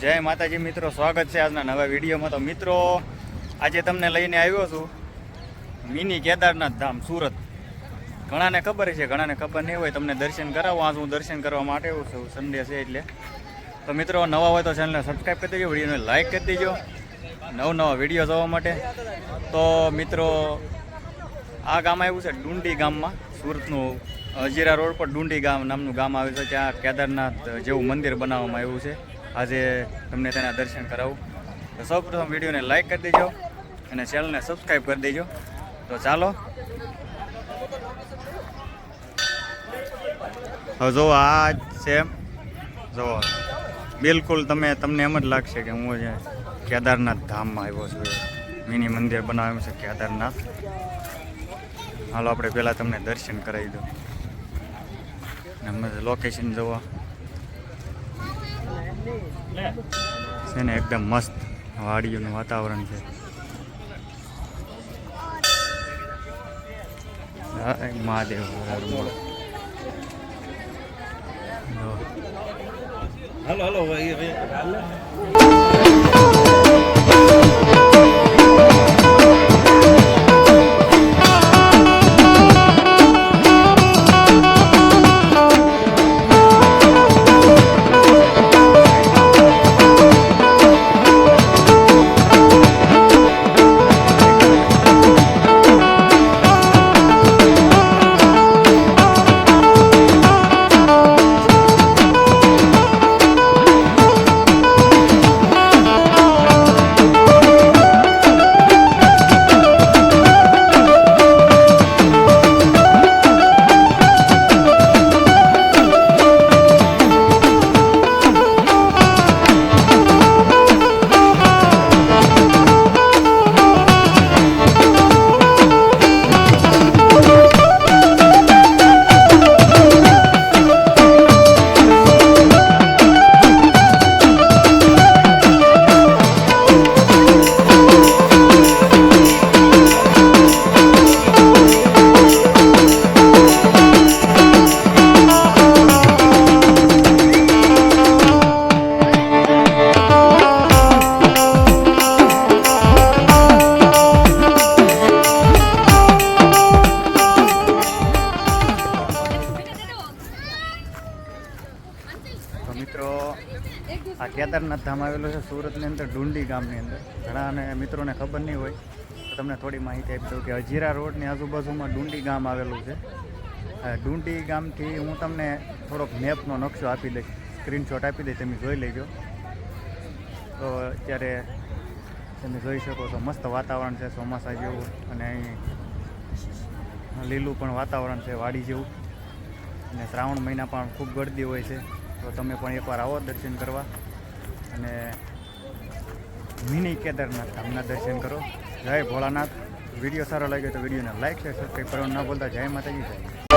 જય માતાજી મિત્રો, સ્વાગત છે આજના નવા વિડીયોમાં। તો મિત્રો આજે તમને લઈને આવ્યો છું મિની કેદારનાથ ધામ સુરત। ઘણાને ખબર છે, ઘણાને ખબર નહીં હોય। તમને દર્શન કરાવો, આજ હું દર્શન કરવા માટે આવ્યો છું, સન્ડે છે એટલે। તો મિત્રો નવા હોય તો ચેનલને સબસ્ક્રાઈબ કરી દેજો, વિડીયોને લાઇક કરી દેજો નવા વિડીયો જોવા માટે। તો મિત્રો આ ગામ આવ્યું છે ડુંડી ગામમાં, સુરતનું હજીરા રોડ પર ડુંડી ગામ નામનું ગામ આવ્યું છે। ત્યાં કેદારનાથ જેવું મંદિર બનાવવામાં આવ્યું છે। આજે તમને તેના દર્શન કરાવું। તો સૌપ્રથમ વિડીયોને લાઇક કરી દેજો અને ચેનલને સબસ્ક્રાઈબ કરી દેજો। તો ચાલો હવે જો આ છે, જો બિલકુલ તમને એમ જ લાગશે કે હું જે કેદારનાથ ધામમાં આવ્યો છું। મિની મંદિર બનાવ્યું છે કેદારનાથ। હાલો આપણે પહેલાં તમને દર્શન કરાવી દો ને લોકેશન જોવા છે ને, એકદમ મસ્ત વાડીઓનું વાતાવરણ છે। મહાદેવ હાલો હાલો મિત્રો આ કેદારનાથ ધામ આવેલું છે સુરતની અંદર ડુંડી ગામની અંદર। ઘણા મિત્રોને ખબર નહીં હોય તો તમને થોડી માહિતી આપી દઉં કે હજીરા રોડની આજુબાજુમાં ડુંડી ગામ આવેલું છે। ડુંડી ગામથી હું તમને થોડોક મેપનો નકશો આપી દઈશ, સ્ક્રીનશોટ આપી દઈશ, તમે જોઈ લેજો। તો અત્યારે તમે જોઈ શકો છો મસ્ત વાતાવરણ છે ચોમાસા જેવું, અને અહીં લીલું પણ વાતાવરણ છે વાડી જેવું, અને શ્રાવણ મહિના પણ ખૂબ ગળદી હોય છે। તો તમે પણ એકવાર આવો દર્શન કરવા અને મિની કેદારનાથ ધામના દર્શન કરો। જય ભોળાનાથ। વિડીયો સારો લાગ્યો તો વિડીયોને લાઈક શેર સબસ્ક્રાઈબ કરવાનું ના ભૂલતા। જય માતાજી, જય